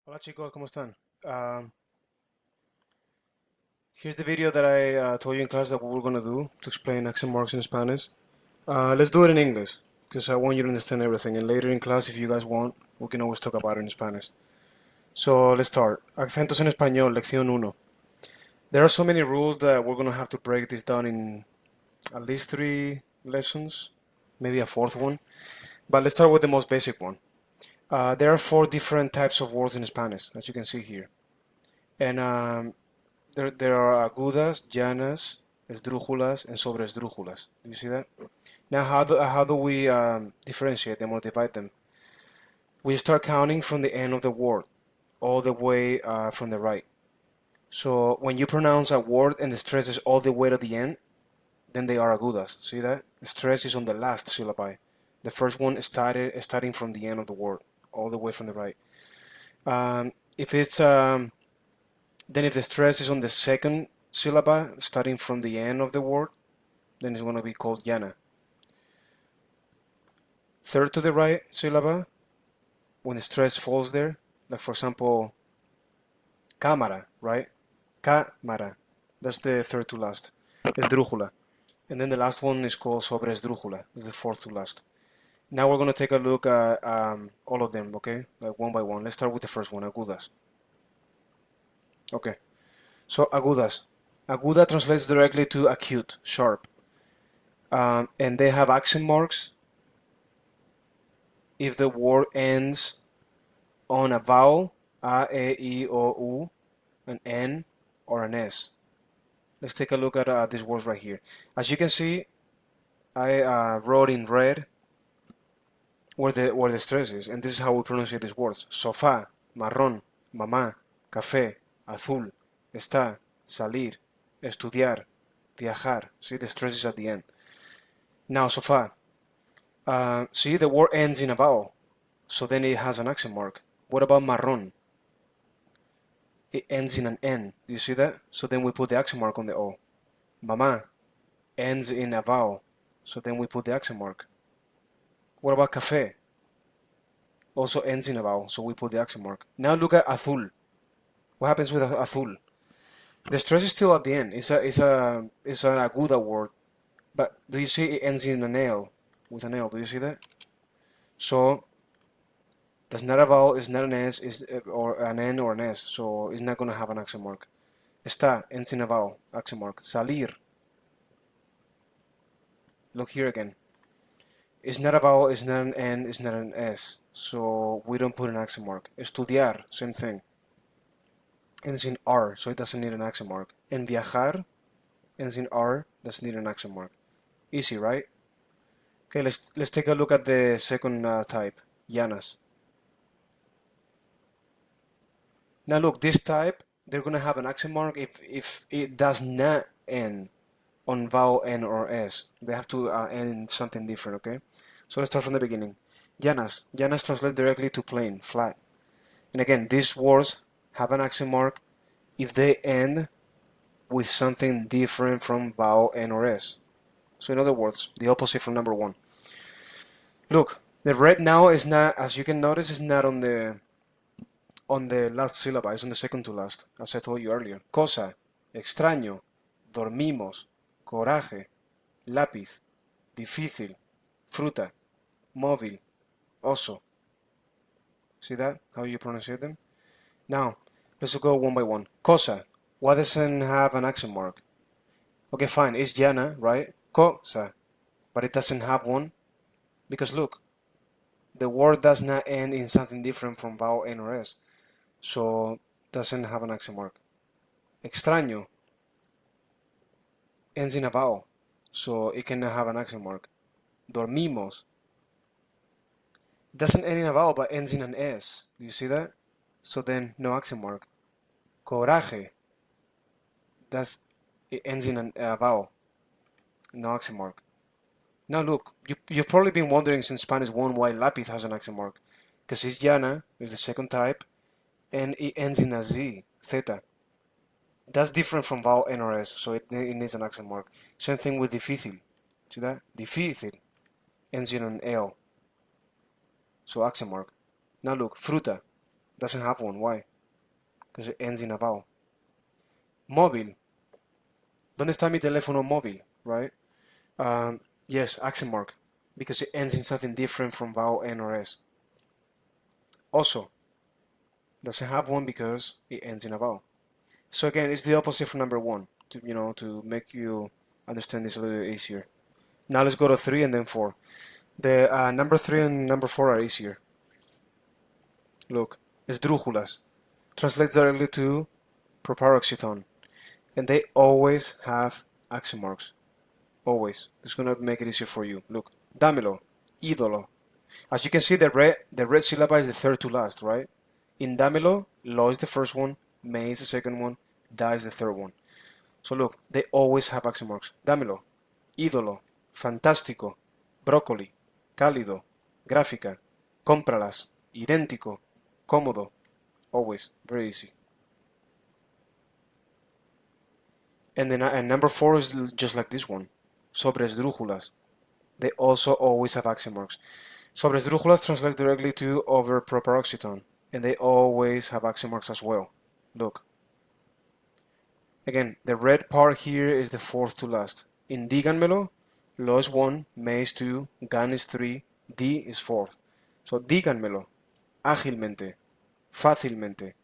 Hola chicos, ¿cómo están? Here's the video that I told you in class that we were going to do to explain accent marks in Spanish. Let's do it in English, because I want you to understand everything, and later in class, if you guys want, we can always talk about it in Spanish. So let's start. Acentos en español, lección 1. There are so many rules that we're going to have to break this down in at least 3 lessons, maybe a fourth one. But let's start with the most basic one. There are 4 different types of words in Spanish, as you can see here. And there are agudas, llanas, esdrújulas, and sobresdrújulas. Do you see that? Now, how do we differentiate them or divide them? We start counting from the end of the word, all the way from the right. So when you pronounce a word and the stress is all the way to the end, then they are agudas. See that? The stress is on the last syllable. The first one starting from the end of the word, all the way from the right. If it's Then if the stress is on the second syllable, starting from the end of the word, then it's going to be called llana. Third to the right syllable, when the stress falls there, like for example, cámara, right? Cámara. That's the third to last. Esdrújula. And then the last one is called sobresdrújula. It's the fourth to last. Now we're going to take a look at all of them, okay? Like one by one. Let's start with the first one, agudas. Okay. So agudas. Aguda translates directly to acute, sharp. And they have accent marks if the word ends on a vowel, a, e, I, o, u, an n, or an s. Let's take a look at these words right here. As you can see, I wrote in red where the stress is, and this is how we pronounce these words. Sofá, marrón, mamá, café, azul, está, salir, estudiar, viajar. See, the stress is at the end. Now, sofá. See, the word ends in a vowel, so then it has an accent mark. What about marrón? It ends in an N. Do you see that? So then we put the accent mark on the O. Mamá ends in a vowel, so then we put the accent mark. What about café? Also ends in a vowel, so we put the accent mark. Now look at azul. What happens with azul? The stress is still at the end. It's an aguda word, but do you see it ends in an L with an L? Do you see that? So that's not a vowel, it's not an S, or an N or an S, so it's not gonna have an accent mark. Está ends in a vowel, accent mark. Salir. Look here again. It's not a vowel, it's not an N, it's not an S, so we don't put an accent mark. Estudiar, same thing. Ends in R, so it doesn't need an accent mark. And viajar ends in R, doesn't need an accent mark. Easy, right? Okay, let's take a look at the second type, llanas. Now look, this type, they're gonna have an accent mark if it does not end on vowel N or S. They have to end in something different, okay? So let's start from the beginning. Llanas. Llanas translates directly to plain, flat. And again, these words have an accent mark if they end with something different from vowel N or S. So in other words, the opposite from number 1. Look, the red now is not, as you can notice, is not on the last syllable, it's on the second to last, as I told you earlier. Cosa, extraño, dormimos, coraje, lápiz, difícil, fruta, móvil, oso. See that? How you pronounce them? Now, let's go one by one. Cosa. What doesn't have an accent mark? Okay, fine. It's llana, right? Cosa. But it doesn't have one. Because look, the word does not end in something different from vowel N or S. So, doesn't have an accent mark. Extraño ends in a vowel. So, it cannot have an accent mark. Dormimos doesn't end in a vowel but ends in an S. Do you see that? So then, no accent mark. Coraje. It ends in a vowel. No accent mark. Now look, you've probably been wondering since Spanish 1 why lápiz has an accent mark. Because it's llana, is the second type, and it ends in a Z, theta. That's different from vowel N or S, so it needs an accent mark. Same thing with difícil. See that? Difícil ends in an L, so accent mark. Now look, fruta. doesn't have one. Why? Because it ends in a vowel. Móvil. ¿Dónde está mi teléfono móvil? Right? Yes, accent mark. Because it ends in something different from vowel N or S. Oso. Doesn't have one because it ends in a vowel. So again, it's the opposite from number 1. To make you understand this a little easier. Now let's go to 3 and then 4. The number 3 and number 4 are easier. Look, esdrújulas translates directly to proparoxyton, and they always have accent marks. Always. It's gonna make it easier for you. Look, dámelo, ídolo. As you can see, the red syllable is the third to last, right? In dámelo, lo is the first one, me is the second one, da is the third one. So look, they always have accent marks. Dámelo, ídolo, fantástico, brócoli, cálido, gráfica, cómpralas, idéntico, cómodo. Always. Very easy. And then and number 4 is just like this one. Sobresdrújulas. They also always have accent marks. Sobresdrújulas translates directly to over proparoxyton, and they always have accent marks as well. Look. Again, the red part here is the fourth to last. In díganmelo, lo is 1, me is 2, gan is 3, di is 4. So díganmelo, ágilmente, fácilmente,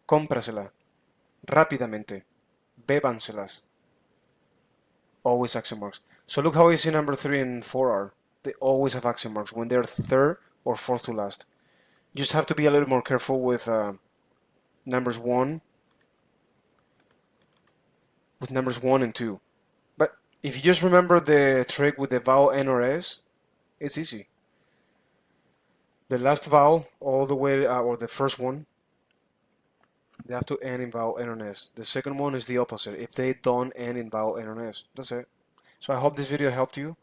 cómprasela, rápidamente, bébanselas. Always accent marks. So look how easy number 3 and 4 are. They always have accent marks when they're third or fourth to last. You just have to be a little more careful with numbers 1 and 2. But if you just remember the trick with the vowel N or S, it's easy. The last vowel, all the way, or the first one, they have to end in vowel N or S. The second one is the opposite. If they don't end in vowel N or S, that's it. So I hope this video helped you.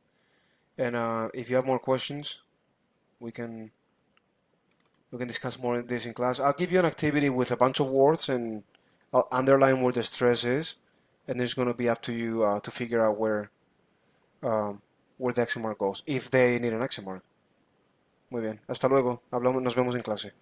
And if you have more questions, we can discuss more of this in class. I'll give you an activity with a bunch of words, and I'll underline where the stress is, and it's going to be up to you to figure out where the accent mark goes, if they need an accent mark. Muy bien, hasta luego. Nos vemos en clase.